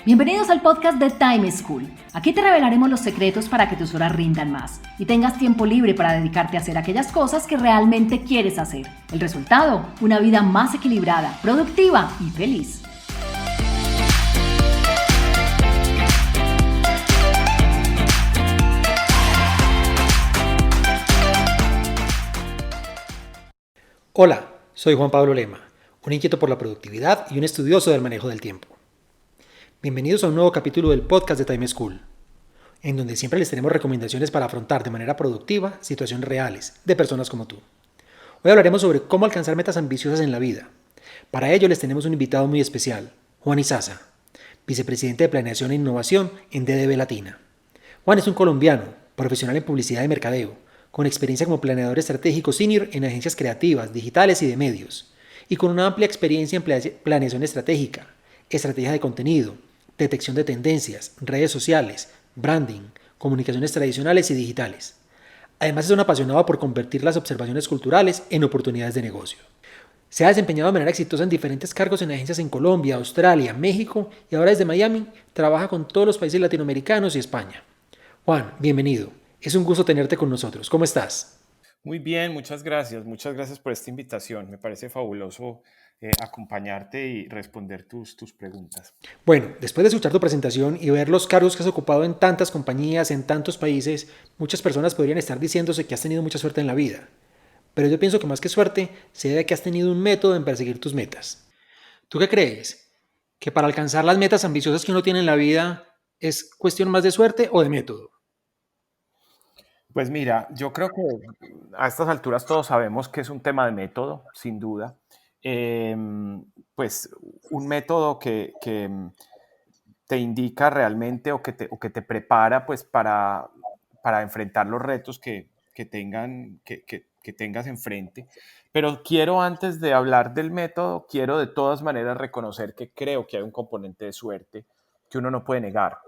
Bienvenidos al podcast de Time School. Aquí te revelaremos los secretos para que tus horas rindan más y tengas tiempo libre para dedicarte a hacer aquellas cosas que realmente quieres hacer. El resultado, una vida más equilibrada, productiva y feliz. Hola, soy Juan Pablo Lema, un inquieto por la productividad y un estudioso del manejo del tiempo. Bienvenidos a un nuevo capítulo del podcast de Time School, en donde siempre les tenemos recomendaciones para afrontar de manera productiva situaciones reales de personas como tú. Hoy hablaremos sobre cómo alcanzar metas ambiciosas en la vida. Para ello les tenemos un invitado muy especial, Juan Izaza, vicepresidente de Planeación e Innovación en DDB Latina. Juan es un colombiano, profesional en publicidad y mercadeo, con experiencia como planeador estratégico senior en agencias creativas, digitales y de medios, y con una amplia experiencia en planeación estratégica, estrategia de contenido, detección de tendencias, redes sociales, branding, comunicaciones tradicionales y digitales. Además es un apasionado por convertir las observaciones culturales en oportunidades de negocio. Se ha desempeñado de manera exitosa en diferentes cargos en agencias en Colombia, Australia, México y ahora desde Miami trabaja con todos los países latinoamericanos y España. Juan, bienvenido. Es un gusto tenerte con nosotros. ¿Cómo estás? Muy bien, muchas gracias. Muchas gracias por esta invitación. Me parece fabuloso acompañarte y responder tus preguntas. Bueno, después de escuchar tu presentación y ver los cargos que has ocupado en tantas compañías, en tantos países, muchas personas podrían estar diciéndose que has tenido mucha suerte en la vida. Pero yo pienso que más que suerte, se debe a que has tenido un método en perseguir tus metas. ¿Tú qué crees? ¿Que para alcanzar las metas ambiciosas que uno tiene en la vida es cuestión más de suerte o de método? Pues mira, yo creo que a estas alturas todos sabemos que es un tema de método, sin duda. Pues un método que te indica realmente o que te prepara pues para enfrentar los retos que tengas enfrente. Pero quiero, antes de hablar del método, quiero de todas maneras reconocer que creo que hay un componente de suerte que uno no puede negar.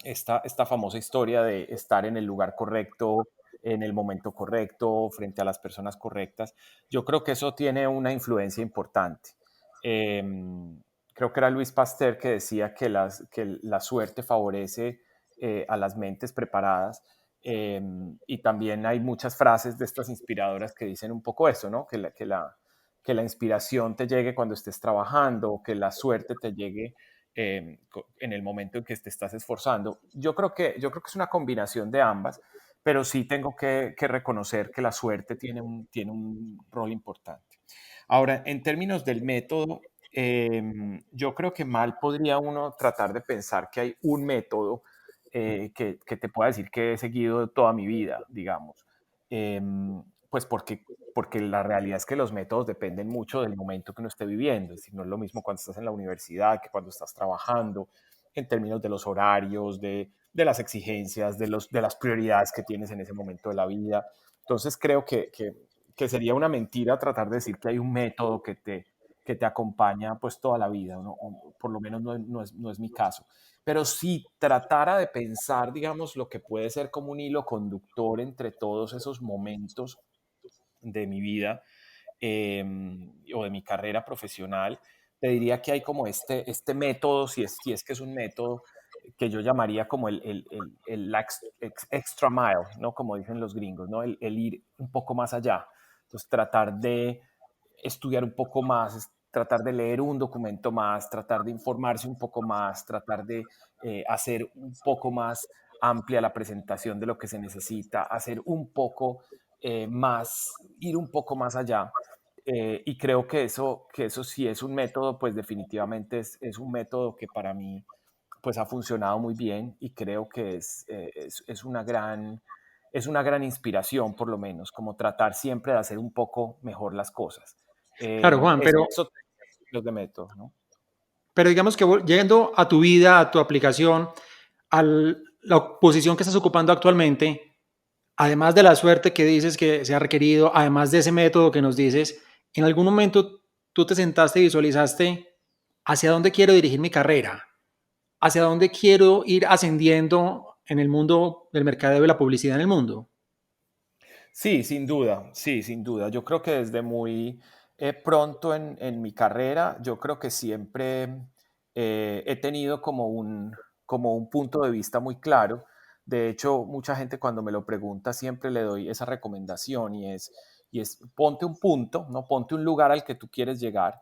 Esta famosa historia de estar en el lugar correcto, en el momento correcto, frente a las personas correctas, yo creo que eso tiene una influencia importante. Creo que era Luis Pasteur que decía que la suerte favorece a las mentes preparadas. Y también hay muchas frases de estas inspiradoras que dicen un poco eso, ¿no? Que la inspiración te llegue cuando estés trabajando, que la suerte te llegue en el momento en que te estás esforzando. Yo creo que es una combinación de ambas, pero sí tengo que reconocer que la suerte tiene un rol importante. Ahora, en términos del método, yo creo que mal podría uno tratar de pensar que hay un método que te pueda decir que he seguido toda mi vida, digamos. Pues porque la realidad es que los métodos dependen mucho del momento que uno esté viviendo. Es decir, no es lo mismo cuando estás en la universidad que cuando estás trabajando, en términos de los horarios, de las exigencias, de las prioridades que tienes en ese momento de la vida. Entonces creo que sería una mentira tratar de decir que hay un método que te acompaña pues toda la vida, ¿no? O por lo menos no es mi caso. Pero si tratara de pensar, digamos, lo que puede ser como un hilo conductor entre todos esos momentos de mi vida o de mi carrera profesional, te diría que hay como este método, si es que es un método que yo llamaría como el extra mile, ¿no? Como dicen los gringos, ¿no? El ir un poco más allá. Entonces, tratar de estudiar un poco más, tratar de leer un documento más, tratar de informarse un poco más, tratar de hacer un poco más amplia la presentación de lo que se necesita, hacer un poco más, ir un poco más allá. Y creo que eso sí es un método, pues definitivamente es un método que para mí pues ha funcionado muy bien y creo que es una gran inspiración, por lo menos, como tratar siempre de hacer un poco mejor las cosas. Claro, Juan, Eso los de método, ¿no? pero digamos que yendo a tu vida, a tu aplicación, a la posición que estás ocupando actualmente, además de la suerte que dices que se ha requerido, además de ese método que nos dices, ¿en algún momento tú te sentaste y visualizaste hacia dónde quiero dirigir mi carrera? ¿Hacia dónde quiero ir ascendiendo en el mundo del mercadeo y la publicidad en el mundo? Sí, sin duda, sí, sin duda. Yo creo que desde muy pronto en mi carrera, yo creo que siempre he tenido como un punto de vista muy claro. De hecho, mucha gente cuando me lo pregunta siempre le doy esa recomendación y es ponte un punto, ¿no? Ponte un lugar al que tú quieres llegar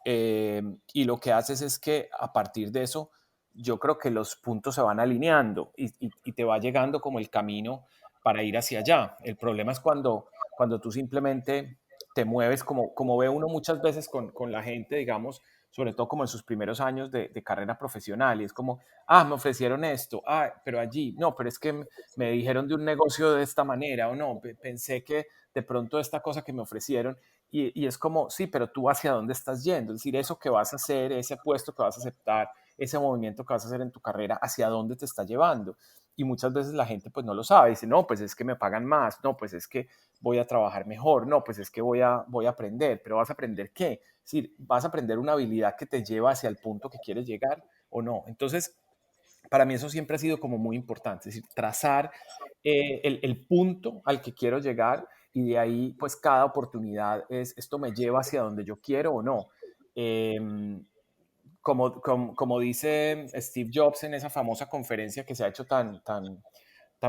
y lo que haces es que a partir de eso yo creo que los puntos se van alineando y te va llegando como el camino para ir hacia allá. El problema es cuando tú simplemente te mueves como ve uno muchas veces con la gente, digamos, sobre todo como en sus primeros años de carrera profesional, y es como, ah, me ofrecieron esto, ah, pero allí, no, pero es que me dijeron de un negocio de esta manera, o no, pensé que de pronto esta cosa que me ofrecieron, y es como, sí, pero tú hacia dónde estás yendo, es decir, eso que vas a hacer, ese puesto que vas a aceptar, ese movimiento que vas a hacer en tu carrera, hacia dónde te está llevando. Y muchas veces la gente pues no lo sabe, dice, no, pues es que me pagan más, no, pues es que voy a trabajar mejor, no, pues es que voy a aprender, pero ¿vas a aprender qué? Es decir, ¿vas a aprender una habilidad que te lleva hacia el punto que quieres llegar o no? Entonces, para mí eso siempre ha sido como muy importante, es decir, trazar el punto al que quiero llegar y de ahí pues cada oportunidad es, esto me lleva hacia donde yo quiero o no. Eh, como dice Steve Jobs en esa famosa conferencia que se ha hecho tan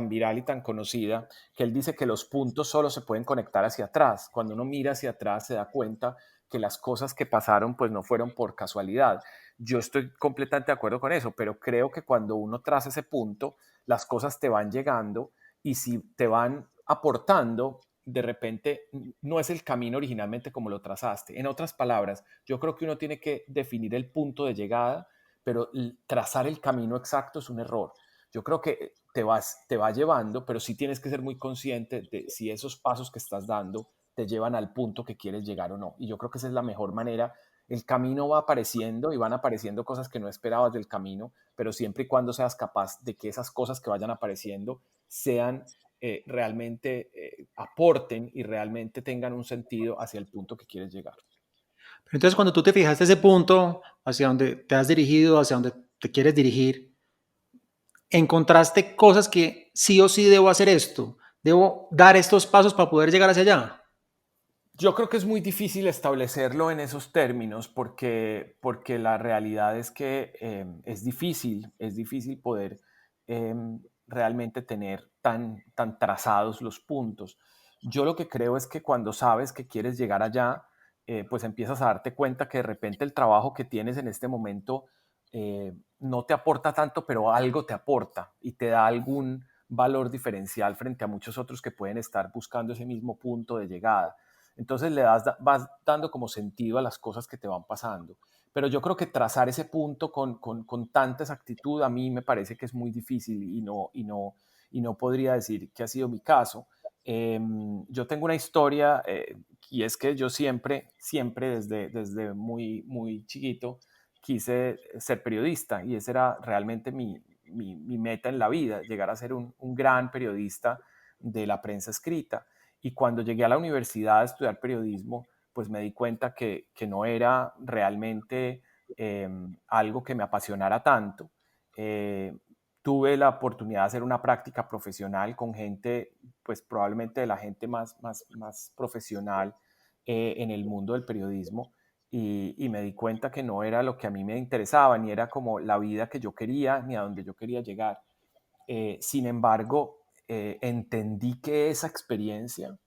viral y tan conocida, que él dice que los puntos solo se pueden conectar hacia atrás. Cuando uno mira hacia atrás se da cuenta que las cosas que pasaron pues no fueron por casualidad. Yo estoy completamente de acuerdo con eso, pero creo que cuando uno traza ese punto, las cosas te van llegando y si te van aportando, de repente no es el camino originalmente como lo trazaste. En otras palabras, yo creo que uno tiene que definir el punto de llegada, pero trazar el camino exacto es un error. Yo creo que te va llevando, pero sí tienes que ser muy consciente de si esos pasos que estás dando te llevan al punto que quieres llegar o no. Y yo creo que esa es la mejor manera. El camino va apareciendo y van apareciendo cosas que no esperabas del camino, pero siempre y cuando seas capaz de que esas cosas que vayan apareciendo sean realmente aporten y realmente tengan un sentido hacia el punto que quieres llegar. Pero entonces cuando tú te fijaste ese punto hacia donde te has dirigido, hacia donde te quieres dirigir, encontraste cosas que sí o sí debo hacer esto, debo dar estos pasos para poder llegar hacia allá. Yo creo que es muy difícil establecerlo en esos términos porque la realidad es que es difícil poder eh, realmente tener tan trazados los puntos. Yo lo que creo es que cuando sabes que quieres llegar allá, pues empiezas a darte cuenta que de repente el trabajo que tienes en este momento no te aporta tanto, pero algo te aporta y te da algún valor diferencial frente a muchos otros que pueden estar buscando ese mismo punto de llegada. Entonces vas dando como sentido a las cosas que te van pasando. Pero yo creo que trazar ese punto con tanta exactitud a mí me parece que es muy difícil y no podría decir que ha sido mi caso. Yo tengo una historia y es que yo siempre desde muy chiquito quise ser periodista y esa era realmente mi meta en la vida, llegar a ser un gran periodista de la prensa escrita. Y cuando llegué a la universidad a estudiar periodismo, pues me di cuenta que no era realmente algo que me apasionara tanto. Eh, Tuve la oportunidad de hacer una práctica profesional con gente, pues probablemente de la gente más profesional en el mundo del periodismo y me di cuenta que no era lo que a mí me interesaba, ni era como la vida que yo quería, ni a donde yo quería llegar. Sin embargo, entendí que esa experiencia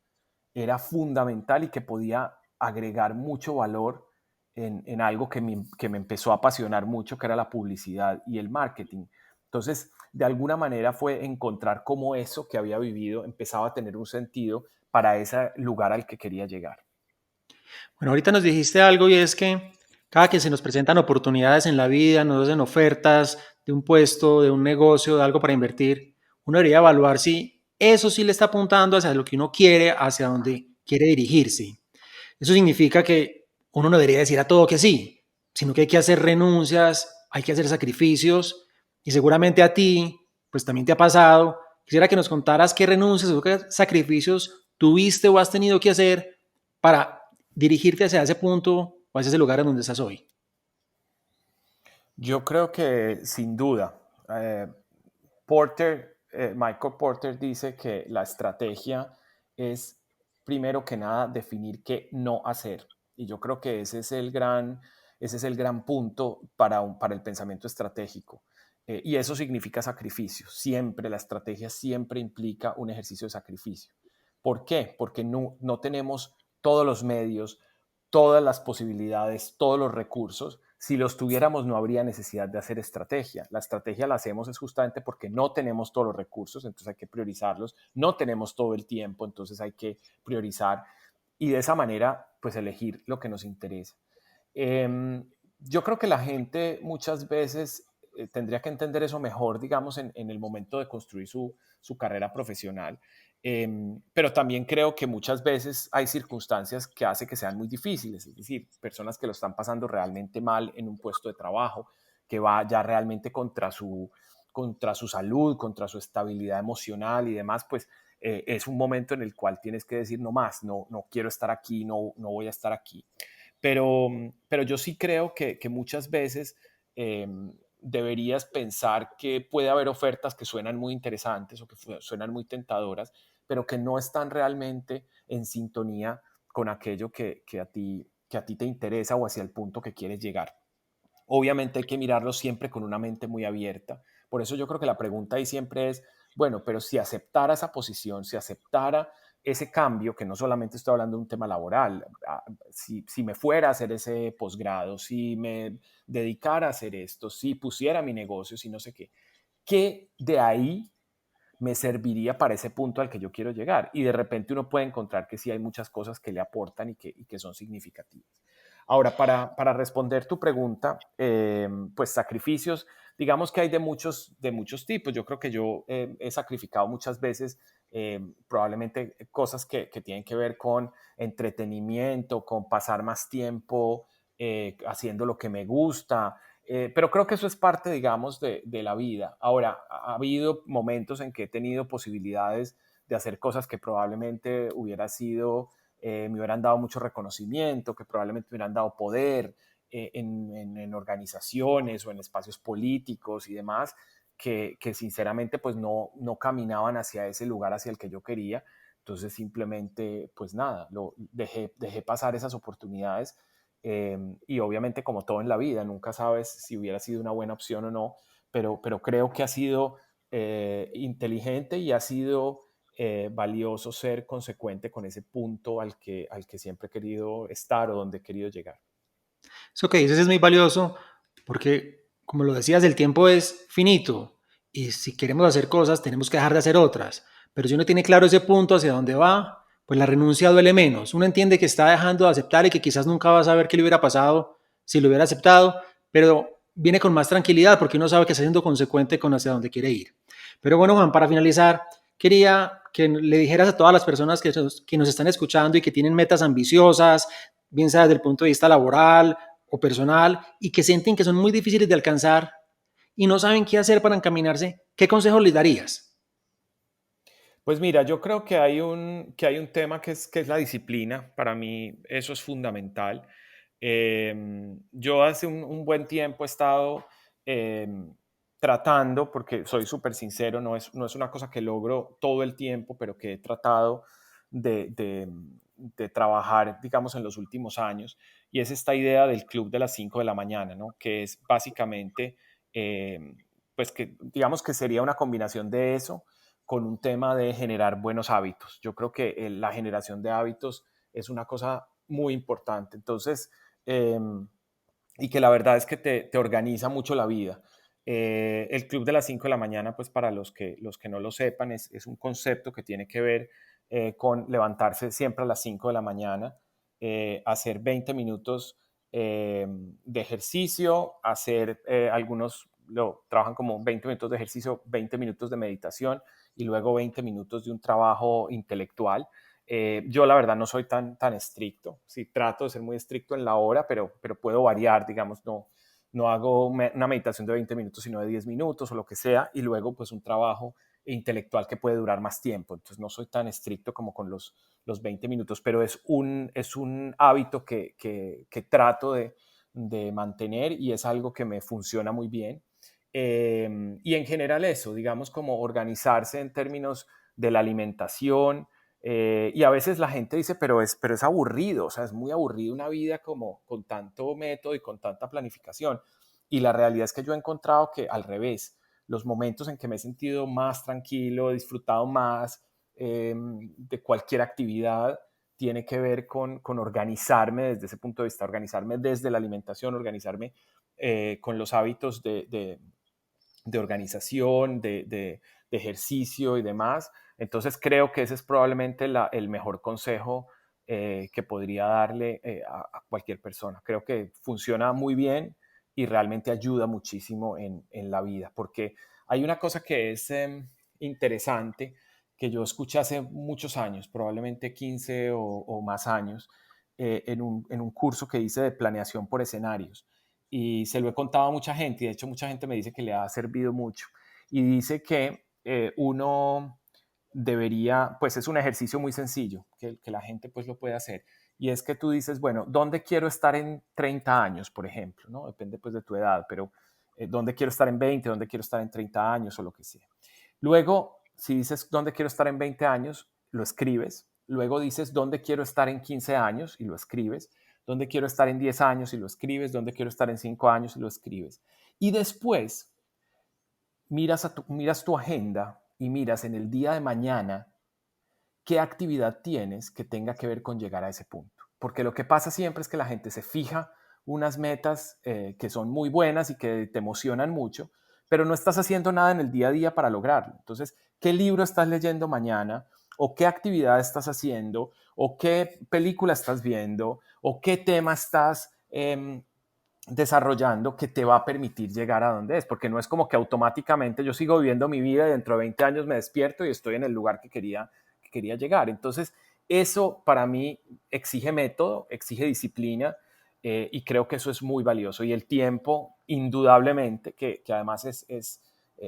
era fundamental y que podía agregar mucho valor en algo que me empezó a apasionar mucho, que era la publicidad y el marketing. Entonces, de alguna manera fue encontrar cómo eso que había vivido empezaba a tener un sentido para ese lugar al que quería llegar. Bueno, ahorita nos dijiste algo y es que cada que se nos presentan oportunidades en la vida, nos hacen ofertas de un puesto, de un negocio, de algo para invertir, uno debería evaluar si eso sí le está apuntando hacia lo que uno quiere, hacia donde quiere dirigirse. Eso significa que uno no debería decir a todo que sí, sino que hay que hacer renuncias, hay que hacer sacrificios y seguramente a ti, pues también te ha pasado. Quisiera que nos contaras qué renuncias o qué sacrificios tuviste o has tenido que hacer para dirigirte hacia ese punto o hacia ese lugar en donde estás hoy. Yo creo que sin duda, Michael Porter dice que la estrategia es primero que nada definir qué no hacer. Y yo creo que ese es Ese es el gran punto para el pensamiento estratégico. Y eso significa sacrificio. Siempre, la estrategia siempre implica un ejercicio de sacrificio. ¿Por qué? Porque no tenemos todos los medios, todas las posibilidades, todos los recursos. Si los tuviéramos, no habría necesidad de hacer estrategia. La estrategia la hacemos es justamente porque no tenemos todos los recursos, entonces hay que priorizarlos. No tenemos todo el tiempo, entonces hay que priorizar. Y de esa manera, pues elegir lo que nos interesa. Yo creo que la gente muchas veces tendría que entender eso mejor, digamos, en el momento de construir su carrera profesional. Pero también creo que muchas veces hay circunstancias que hacen que sean muy difíciles, es decir, personas que lo están pasando realmente mal en un puesto de trabajo, que va ya realmente contra su salud, contra su estabilidad emocional y demás, pues es un momento en el cual tienes que decir no más, no quiero estar aquí, no voy a estar aquí. Pero yo sí creo que muchas veces eh, deberías pensar que puede haber ofertas que suenan muy interesantes o que suenan muy tentadoras, pero que no están realmente en sintonía con aquello que a ti te interesa o hacia el punto que quieres llegar. Obviamente hay que mirarlo siempre con una mente muy abierta. Por eso yo creo que la pregunta ahí siempre es, bueno, pero si aceptara esa posición, si aceptara ese cambio, que no solamente estoy hablando de un tema laboral, si me fuera a hacer ese posgrado, si me dedicara a hacer esto, si pusiera mi negocio, si no sé qué de ahí me serviría para ese punto al que yo quiero llegar? Y de repente uno puede encontrar que sí hay muchas cosas que le aportan y que son significativas. Ahora, para responder tu pregunta, pues sacrificios, digamos que hay de muchos tipos. Yo creo que yo he sacrificado muchas veces probablemente cosas que tienen que ver con entretenimiento, con pasar más tiempo haciendo lo que me gusta, pero creo que eso es parte, digamos, de la vida. Ahora, ha habido momentos en que he tenido posibilidades de hacer cosas que probablemente me hubieran dado mucho reconocimiento, que probablemente me hubieran dado poder en organizaciones o en espacios políticos y demás, que sinceramente pues no caminaban hacia ese lugar hacia el que yo quería. Entonces simplemente, pues nada, dejé pasar esas oportunidades. Y obviamente, como todo en la vida, nunca sabes si hubiera sido una buena opción o no, pero creo que ha sido inteligente y ha sido valioso ser consecuente con ese punto al que siempre he querido estar o donde he querido llegar. Eso que dices es muy valioso porque, como lo decías, el tiempo es finito y si queremos hacer cosas tenemos que dejar de hacer otras. Pero si uno tiene claro ese punto hacia dónde va, pues la renuncia duele menos. Uno entiende que está dejando de aceptar y que quizás nunca va a saber qué le hubiera pasado si lo hubiera aceptado, pero viene con más tranquilidad porque uno sabe que está siendo consecuente con hacia dónde quiere ir. Pero bueno, Juan, para finalizar, quería que le dijeras a todas las personas que nos están escuchando y que tienen metas ambiciosas, bien sea desde el punto de vista laboral o personal, y que sienten que son muy difíciles de alcanzar y no saben qué hacer para encaminarse, ¿qué consejo les darías? Pues mira, yo creo que hay un tema que es la disciplina. Para mí eso es fundamental. Yo hace un buen tiempo he estado tratando, porque soy súper sincero, no es una cosa que logro todo el tiempo, pero que he tratado de trabajar, digamos, en los últimos años, y es esta idea del club de las 5 de la mañana, ¿no? Que es básicamente, pues que digamos que sería una combinación de eso con un tema de generar buenos hábitos. Yo creo que la generación de hábitos es una cosa muy importante. Entonces, eh, y que la verdad es que te organiza mucho la vida. El club de las 5 de la mañana, pues para los que no lo sepan, es un concepto que tiene que ver con levantarse siempre a las 5 de la mañana, hacer 20 minutos de ejercicio, hacer algunos, lo trabajan como 20 minutos de ejercicio, 20 minutos de meditación y luego 20 minutos de un trabajo intelectual. Yo la verdad no soy tan estricto, sí trato de ser muy estricto en la hora, pero puedo variar, digamos, no hago una meditación de 20 minutos, sino de 10 minutos o lo que sea, y luego pues un trabajo intelectual que puede durar más tiempo. Entonces no soy tan estricto como con los 20 minutos, pero es un hábito que trato de mantener y es algo que me funciona muy bien. Y en general eso, digamos, como organizarse en términos de la alimentación, Y a veces la gente dice, pero es aburrido, o sea, es muy aburrido una vida como con tanto método y con tanta planificación. Y la realidad es que yo he encontrado que al revés, los momentos en que me he sentido más tranquilo, he disfrutado más de cualquier actividad, tiene que ver con organizarme desde ese punto de vista, organizarme desde la alimentación, organizarme con los hábitos de organización, de ejercicio y demás. Entonces creo que ese es probablemente el mejor consejo que podría darle a cualquier persona. Creo que funciona muy bien y realmente ayuda muchísimo en la vida, porque hay una cosa que es interesante, que yo escuché hace muchos años, probablemente 15 o más años, en un curso que hice de planeación por escenarios. Y se lo he contado a mucha gente, y de hecho mucha gente me dice que le ha servido mucho. Y dice que uno debería, pues es un ejercicio muy sencillo, que la gente pues lo puede hacer. Y es que tú dices, bueno, ¿dónde quiero estar en 30 años, por ejemplo? ¿No? Depende pues de tu edad, pero ¿dónde quiero estar en 20? ¿Dónde quiero estar en 30 años? O lo que sea. Luego, si dices, ¿dónde quiero estar en 20 años? Lo escribes. Luego dices, ¿dónde quiero estar en 15 años? Y lo escribes. ¿Dónde quiero estar en 10 años? Y lo escribes. ¿Dónde quiero estar en 5 años? Y lo escribes. Y después miras tu agenda y miras en el día de mañana qué actividad tienes que tenga que ver con llegar a ese punto. Porque lo que pasa siempre es que la gente se fija unas metas que son muy buenas y que te emocionan mucho, pero no estás haciendo nada en el día a día para lograrlo. Entonces, ¿qué libro estás leyendo mañana? ¿O qué actividad estás haciendo? ¿O qué película estás viendo? ¿O qué tema estás desarrollando que te va a permitir llegar a donde es? Porque no es como que automáticamente yo sigo viviendo mi vida y dentro de 20 años me despierto y estoy en el lugar que quería llegar. Entonces, eso para mí exige método, exige disciplina, y creo que eso es muy valioso. Y el tiempo, indudablemente, que además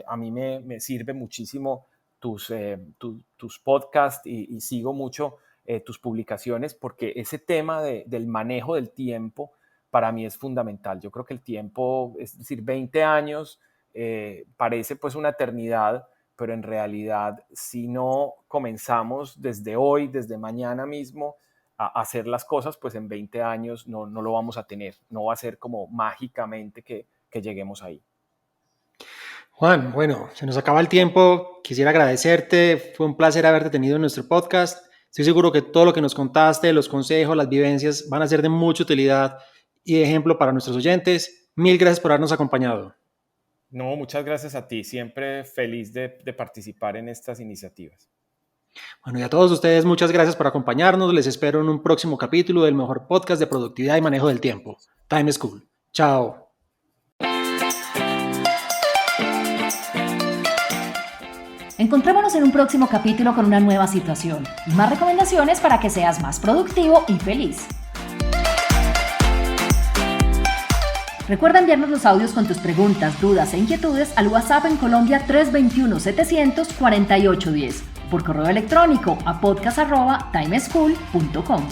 a mí me sirve muchísimo tus podcasts y sigo mucho tus publicaciones, porque ese tema del manejo del tiempo para mí es fundamental. Yo creo que el tiempo, es decir, 20 años parece pues una eternidad, pero en realidad si no comenzamos desde hoy, desde mañana mismo, a hacer las cosas, pues en 20 años no lo vamos a tener. No va a ser como mágicamente que lleguemos ahí. Juan, bueno, se nos acaba el tiempo. Quisiera agradecerte. Fue un placer haberte tenido en nuestro podcast. Estoy seguro que todo lo que nos contaste, los consejos, las vivencias van a ser de mucha utilidad y de ejemplo para nuestros oyentes. Mil gracias por habernos acompañado. No, muchas gracias a ti. Siempre feliz de participar en estas iniciativas. Bueno, y a todos ustedes, muchas gracias por acompañarnos. Les espero en un próximo capítulo del mejor podcast de productividad y manejo del tiempo, Time School. Chao. Encontrémonos en un próximo capítulo con una nueva situación y más recomendaciones para que seas más productivo y feliz. Recuerda enviarnos los audios con tus preguntas, dudas e inquietudes al WhatsApp en Colombia 321-700-4810, por correo electrónico a podcast@timeschool.com.